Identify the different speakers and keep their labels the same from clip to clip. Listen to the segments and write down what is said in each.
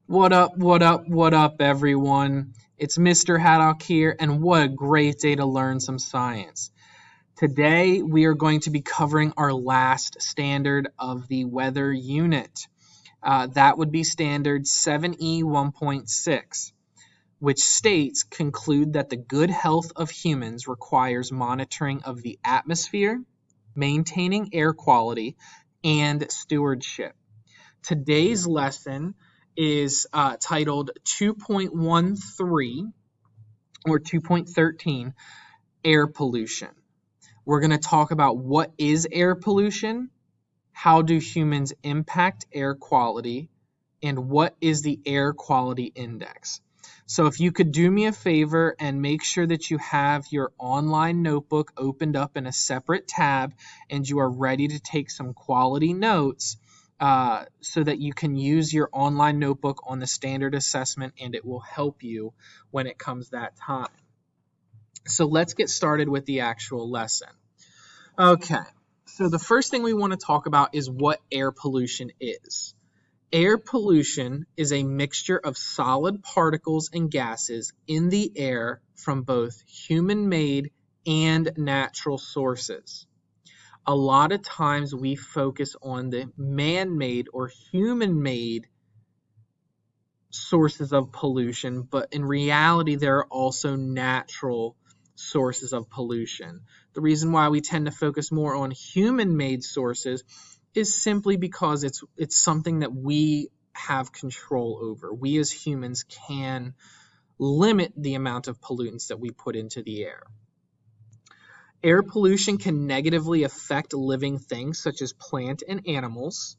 Speaker 1: What up, what up, what up, everyone? It's Mr. Haddock here, and what a great day to learn some science. Today, we are going to be covering our last standard of the weather unit. That would be standard 7E 1.6, which states conclude that the good health of humans requires monitoring of the atmosphere, maintaining air quality, and stewardship. Today's lesson is titled 2.13 or 2.13 Air Pollution. We're going to talk about what is air pollution, how do humans impact air quality, and what is the air quality index. So if you could do me a favor and make sure that you have your online notebook opened up in a separate tab and you are ready to take some quality notes, so that you can use your online notebook on the standard assessment and it will help you when it comes that time. So let's get started with the actual lesson. Okay, so the first thing we want to talk about is what air pollution is. Air pollution is a mixture of solid particles and gases in the air from both human-made and natural sources. A lot of times we focus on the man-made or human-made sources of pollution, but in reality, there are also natural sources of pollution. The reason why we tend to focus more on human-made sources is simply because it's something that we have control over. We as humans can limit the amount of pollutants that we put into the air. Air pollution can negatively affect living things such as plant and animals.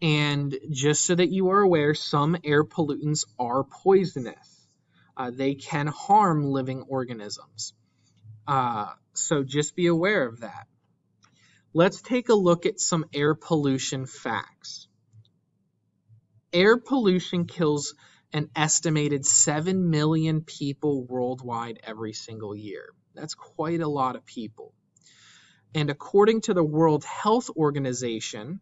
Speaker 1: And just so that you are aware, some air pollutants are poisonous. They can harm living organisms. So just be aware of that. Let's take a look at some air pollution facts. Air pollution kills an estimated 7 million people worldwide every single year. That's quite a lot of people. And according to the World Health Organization,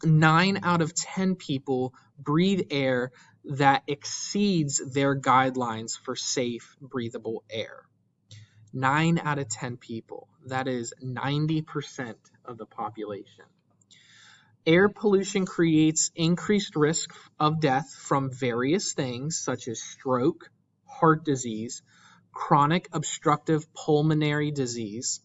Speaker 1: 9 out of 10 people breathe air that exceeds their guidelines for safe, breathable air. 9 out of 10 people. That is 90% of the population. Air pollution creates increased risk of death from various things such as stroke, heart disease, chronic obstructive pulmonary disease,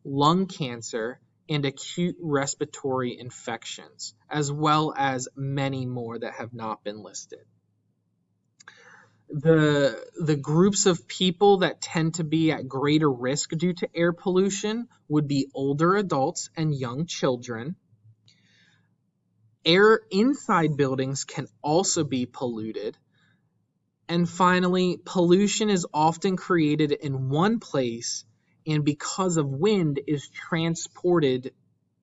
Speaker 1: lung cancer, and acute respiratory infections, as well as many more that have not been listed. The groups of people that tend to be at greater risk due to air pollution would be older adults and young children. Air inside buildings can also be polluted. And finally, pollution is often created in one place and because of wind is transported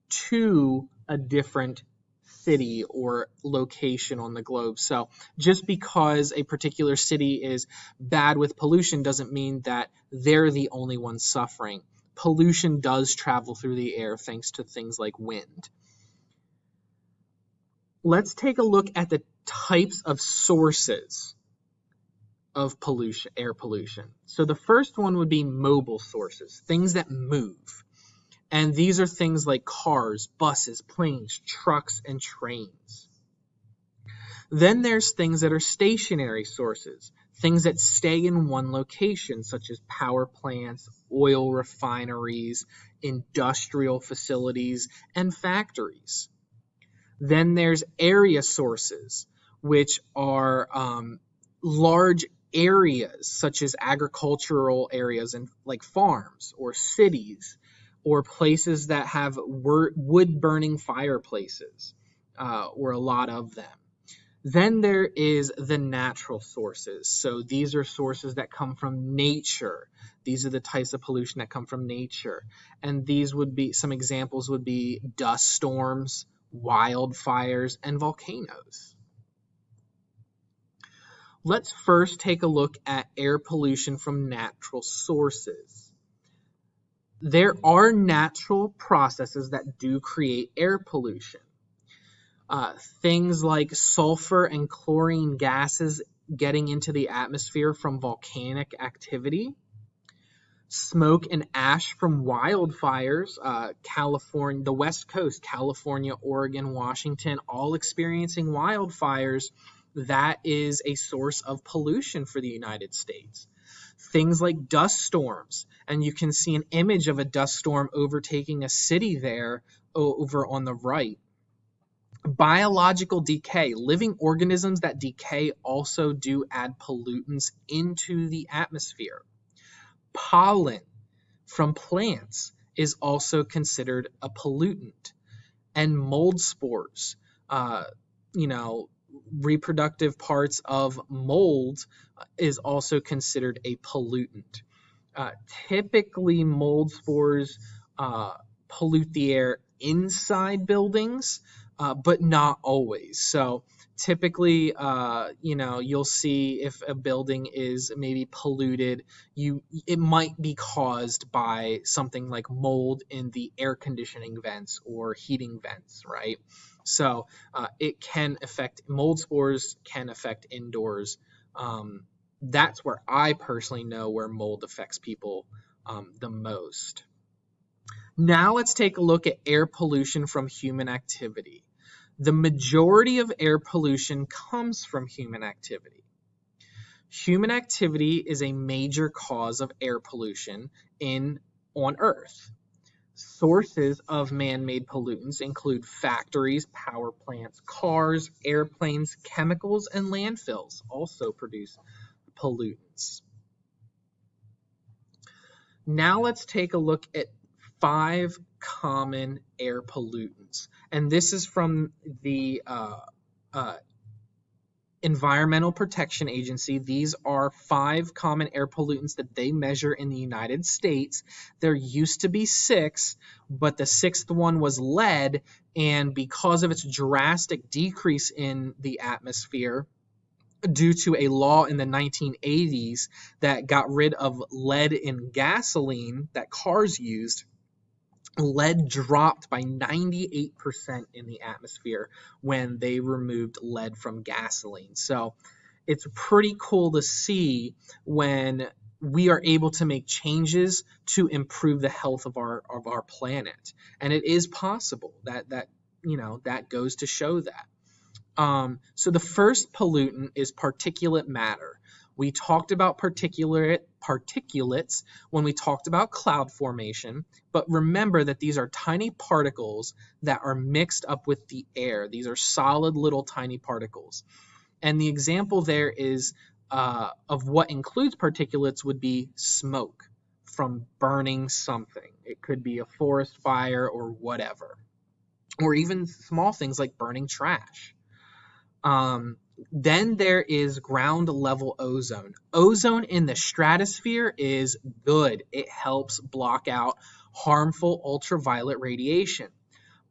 Speaker 1: to a different city or location on the globe. So just because a particular city is bad with pollution doesn't mean that they're the only ones suffering. Pollution does travel through the air thanks to things like wind. Let's take a look at the types of sources of pollution, air pollution. So the first one would be mobile sources, things that move. And these are things like cars, buses, planes, trucks, and trains. Then there's things that are stationary sources, things that stay in one location, such as power plants, oil refineries, industrial facilities, and factories. Then there's area sources, which are large areas, such as agricultural areas and like farms or cities, or places that have wood-burning fireplaces, or a lot of them. Then there is the natural sources. So these are sources that come from nature. These are the types of pollution that come from nature. And these would be, some examples would be dust storms, wildfires, and volcanoes. Let's first take a look at air pollution from natural sources. There are natural processes that do create air pollution. Things like sulfur and chlorine gases getting into the atmosphere from volcanic activity, smoke and ash from wildfires, California, the West Coast, California, Oregon, Washington, all experiencing wildfires. That is a source of pollution for the United States. Things like dust storms, and you can see an image of a dust storm overtaking a city there over on the right. Biological decay, living organisms that decay also do add pollutants into the atmosphere. Pollen from plants is also considered a pollutant. And mold spores, reproductive parts of mold is also considered a pollutant. Typically, mold spores pollute the air inside buildings, but not always. So typically, you'll see if a building is maybe polluted, it might be caused by something like mold in the air conditioning vents or heating vents, right? So it can affect, mold spores can affect indoors. That's where I personally know where mold affects people the most. Now let's take a look at air pollution from human activity. The majority of air pollution comes from human activity. Human activity is a major cause of air pollution on Earth. Sources of man-made pollutants include factories, power plants, cars, airplanes, chemicals, and landfills also produce pollutants. Now let's take a look at 5 common air pollutants. And this is from the Environmental Protection Agency. These are 5 common air pollutants that they measure in the United States. There used to be 6, but the 6th one was lead, and because of its drastic decrease in the atmosphere, due to a law in the 1980s that got rid of lead in gasoline that cars used, lead dropped by 98% in the atmosphere when they removed lead from gasoline. So it's pretty cool to see when we are able to make changes to improve the health of our planet. And it is possible. That goes to show that. So the first pollutant is particulate matter. We talked about particulates when we talked about cloud formation, but remember that these are tiny particles that are mixed up with the air. These are solid little tiny particles. And the example there is of what includes particulates would be smoke from burning something. It could be a forest fire or whatever, or even small things like burning trash. Then there is ground level ozone. Ozone in the stratosphere is good. It helps block out harmful ultraviolet radiation.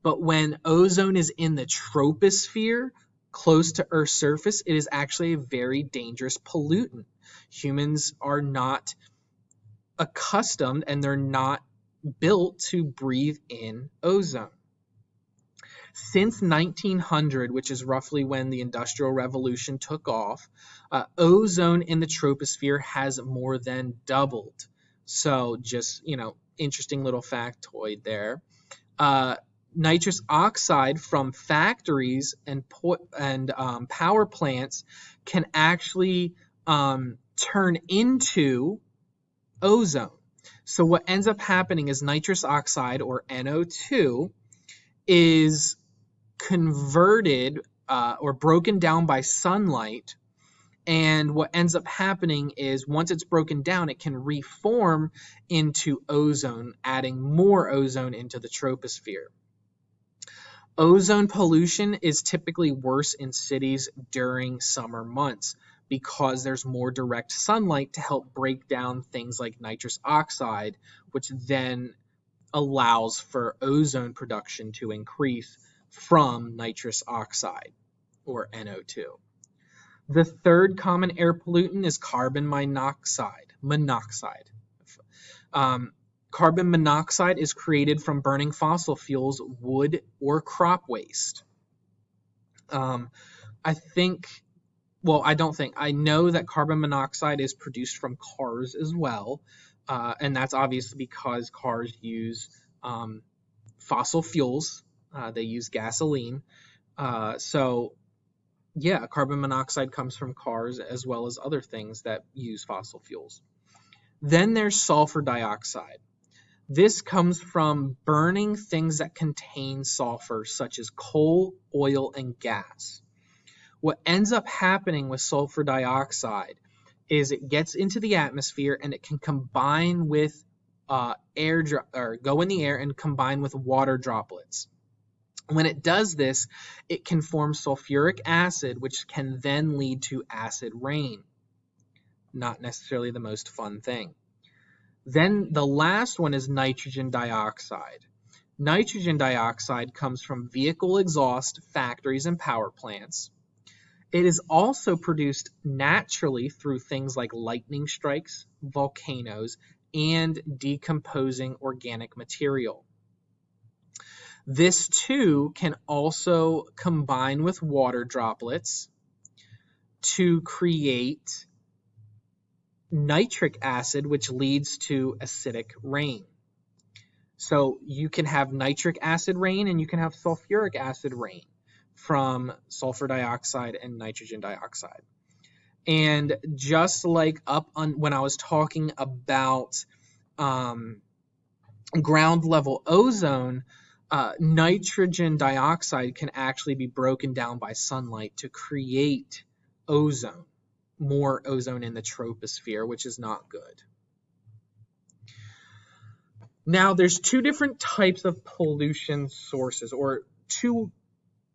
Speaker 1: But when ozone is in the troposphere, close to Earth's surface, it is actually a very dangerous pollutant. Humans are not accustomed and they're not built to breathe in ozone. Since 1900, which is roughly when the Industrial Revolution took off, ozone in the troposphere has more than doubled. So just, interesting little factoid there. Nitrous oxide from factories and power plants can actually turn into ozone. So what ends up happening is nitrous oxide, or NO2, is converted or broken down by sunlight, and what ends up happening is once it's broken down, it can reform into ozone, adding more ozone into the troposphere. Ozone pollution is typically worse in cities during summer months because there's more direct sunlight to help break down things like nitrous oxide, which then allows for ozone production to increase from nitrous oxide, or NO2. The third common air pollutant is carbon monoxide. Carbon monoxide is created from burning fossil fuels, wood, or crop waste. I think, well, I know that carbon monoxide is produced from cars as well. And that's obviously because cars use fossil fuels. They use gasoline. So yeah, carbon monoxide comes from cars as well as other things that use fossil fuels. Then there's sulfur dioxide. This comes from burning things that contain sulfur, such as coal, oil, and gas. What ends up happening with sulfur dioxide is it gets into the atmosphere and it can combine with or go in the air and combine with water droplets. When it does this, it can form sulfuric acid, which can then lead to acid rain. Not necessarily the most fun thing. Then the last one is nitrogen dioxide. Nitrogen dioxide comes from vehicle exhaust, factories, and power plants. It is also produced naturally through things like lightning strikes, volcanoes, and decomposing organic material. This too can also combine with water droplets to create nitric acid, which leads to acidic rain. So you can have nitric acid rain and you can have sulfuric acid rain from sulfur dioxide and nitrogen dioxide. And just like when I was talking about ground level ozone, nitrogen dioxide can actually be broken down by sunlight to create ozone, more ozone in the troposphere, which is not good. Now, there's two different types of pollution sources, or two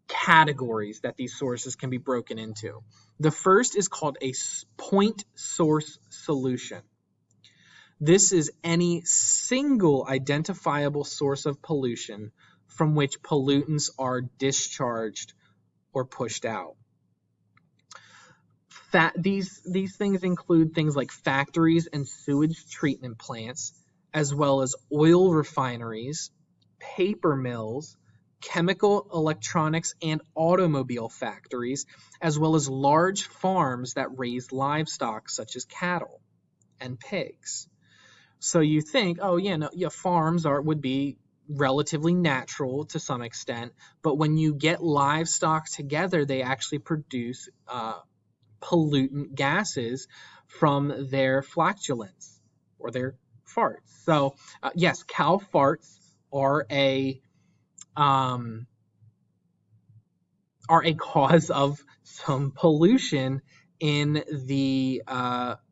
Speaker 1: categories that these sources can be broken into. The first is called a point source solution. This is any single identifiable source of pollution from which pollutants are discharged or pushed out. These things include things like factories and sewage treatment plants, as well as oil refineries, paper mills, chemical, electronics, and automobile factories, as well as large farms that raise livestock such as cattle and pigs. So you think, oh yeah, no, yeah, farms would be relatively natural to some extent, but when you get livestock together, they actually produce pollutant gases from their flatulence or their farts. So yes, cow farts are a cause of some pollution in the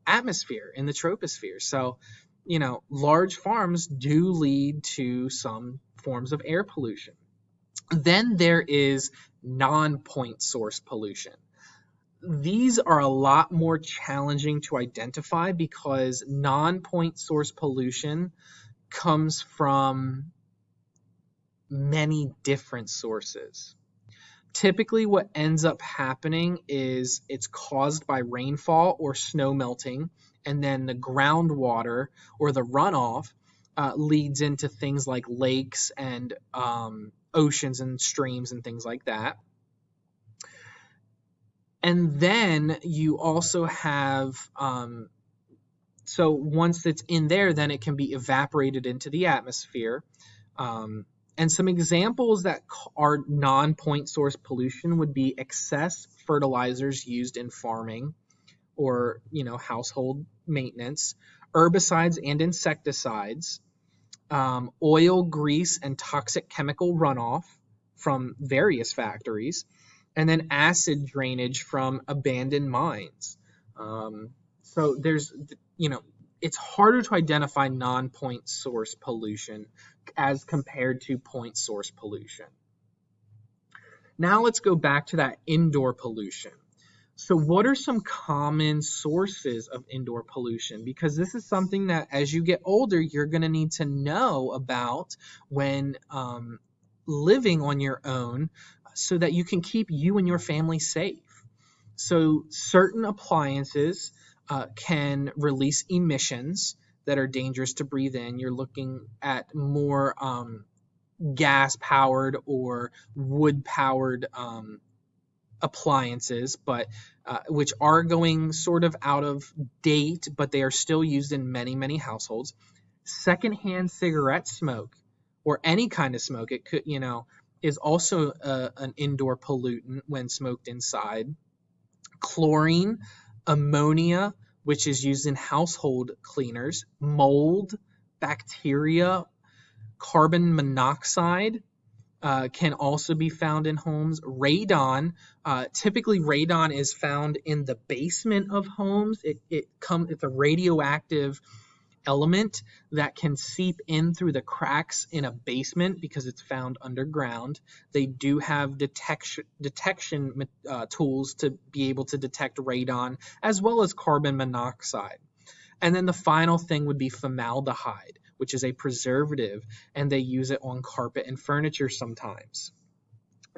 Speaker 1: atmosphere, in the troposphere. So, large farms do lead to some forms of air pollution. Then there is non-point source pollution. These are a lot more challenging to identify because non-point source pollution comes from many different sources. Typically, what ends up happening is it's caused by rainfall or snow melting, and then the groundwater or the runoff leads into things like lakes and oceans and streams and things like that. And then you also have, so once it's in there, then it can be evaporated into the atmosphere. And some examples that are non-point source pollution would be excess fertilizers used in farming or, household maintenance, herbicides and insecticides, oil, grease, and toxic chemical runoff from various factories, and then acid drainage from abandoned mines. So there's, it's harder to identify non-point source pollution as compared to point source pollution. Now let's go back to that indoor pollution. So what are some common sources of indoor pollution? Because this is something that as you get older, you're going to need to know about when living on your own so that you can keep you and your family safe. So certain appliances can release emissions that are dangerous to breathe in. You're looking at more gas-powered or wood-powered appliances, but which are going sort of out of date, but they are still used in many, many households. Secondhand cigarette smoke, or any kind of smoke, it could, is also an indoor pollutant when smoked inside. Chlorine, ammonia, which is used in household cleaners, mold, bacteria, carbon monoxide can also be found in homes. Radon, typically radon is found in the basement of homes. It's a radioactive element that can seep in through the cracks in a basement because it's found underground. They do have detection tools to be able to detect radon as well as carbon monoxide. And then the final thing would be formaldehyde, which is a preservative, and they use it on carpet and furniture sometimes.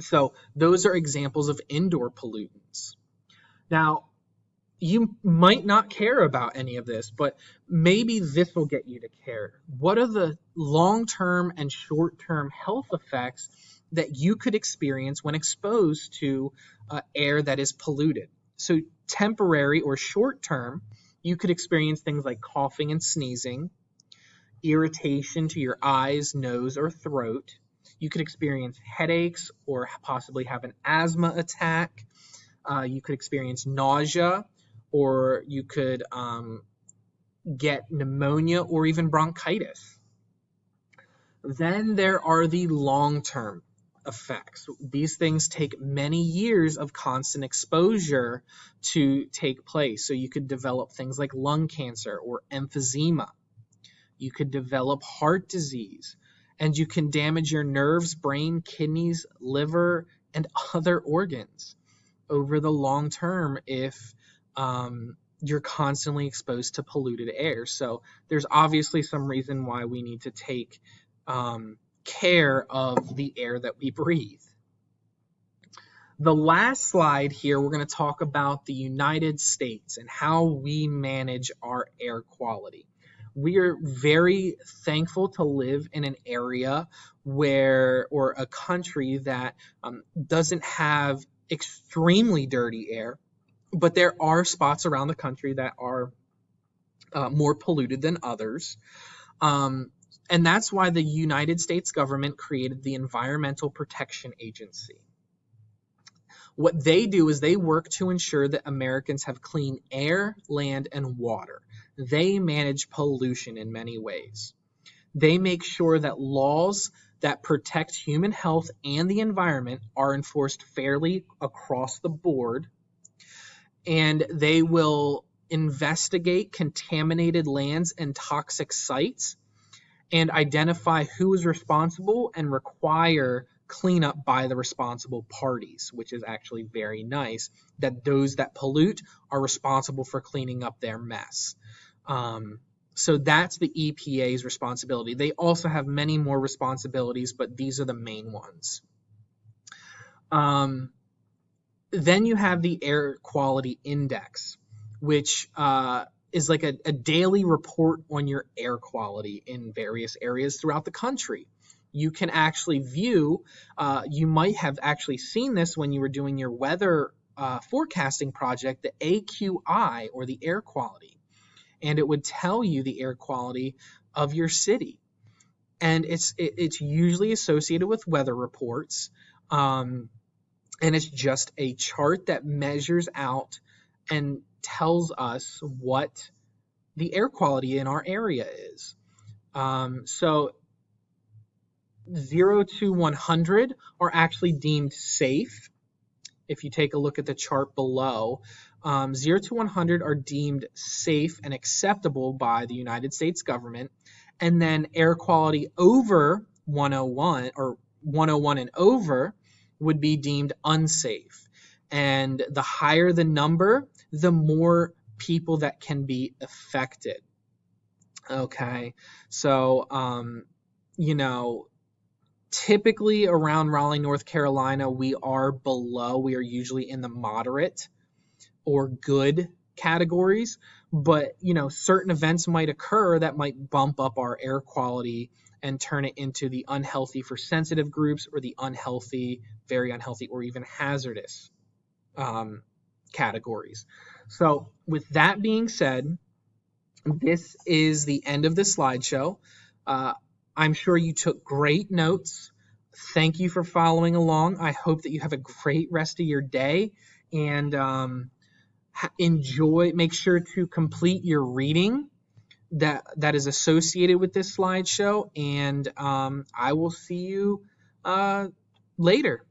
Speaker 1: So those are examples of indoor pollutants. Now, you might not care about any of this, but maybe this will get you to care. What are the long-term and short-term health effects that you could experience when exposed to air that is polluted? So temporary or short-term, you could experience things like coughing and sneezing, irritation to your eyes, nose, or throat. You could experience headaches or possibly have an asthma attack. You could experience nausea, or you could get pneumonia or even bronchitis. Then there are the long-term effects. These things take many years of constant exposure to take place. So you could develop things like lung cancer or emphysema. You could develop heart disease, and you can damage your nerves, brain, kidneys, liver, and other organs over the long term if you're constantly exposed to polluted air. So there's obviously some reason why we need to take care of the air that we breathe. The last slide here, we're going to talk about the United States and how we manage our air quality. We are very thankful to live in an area or a country that doesn't have extremely dirty air, but there are spots around the country that are more polluted than others. And that's why the United States government created the Environmental Protection Agency. What they do is they work to ensure that Americans have clean air, land, and water. They manage pollution in many ways. They make sure that laws that protect human health and the environment are enforced fairly across the board. And they will investigate contaminated lands and toxic sites and identify who is responsible and require cleanup by the responsible parties, which is actually very nice that those that pollute are responsible for cleaning up their mess. So that's the EPA's responsibility. They also have many more responsibilities, but these are the main ones. Then you have the Air Quality Index, which is like a daily report on your air quality in various areas throughout the country. You can actually view, you might have actually seen this when you were doing your weather forecasting project, the AQI, or the air quality. And it would tell you the air quality of your city. And it's usually associated with weather reports. And it's just a chart that measures out and tells us what the air quality in our area is. So 0 to 100 are actually deemed safe. If you take a look at the chart below, 0 to 100 are deemed safe and acceptable by the United States government. And then air quality over 101 or 101 and over would be deemed unsafe. And the higher the number, the more people that can be affected. Okay, so, typically around Raleigh, North Carolina, we are usually in the moderate or good categories, but, certain events might occur that might bump up our air quality and turn it into the unhealthy for sensitive groups or the unhealthy, very unhealthy, or even hazardous. categories. So with that being said, this is the end of the slideshow. Uh, I'm sure you took great notes. Thank you for following along. I hope that you have a great rest of your day and enjoy. Make sure to complete your reading that is associated with this slideshow, and I will see you later.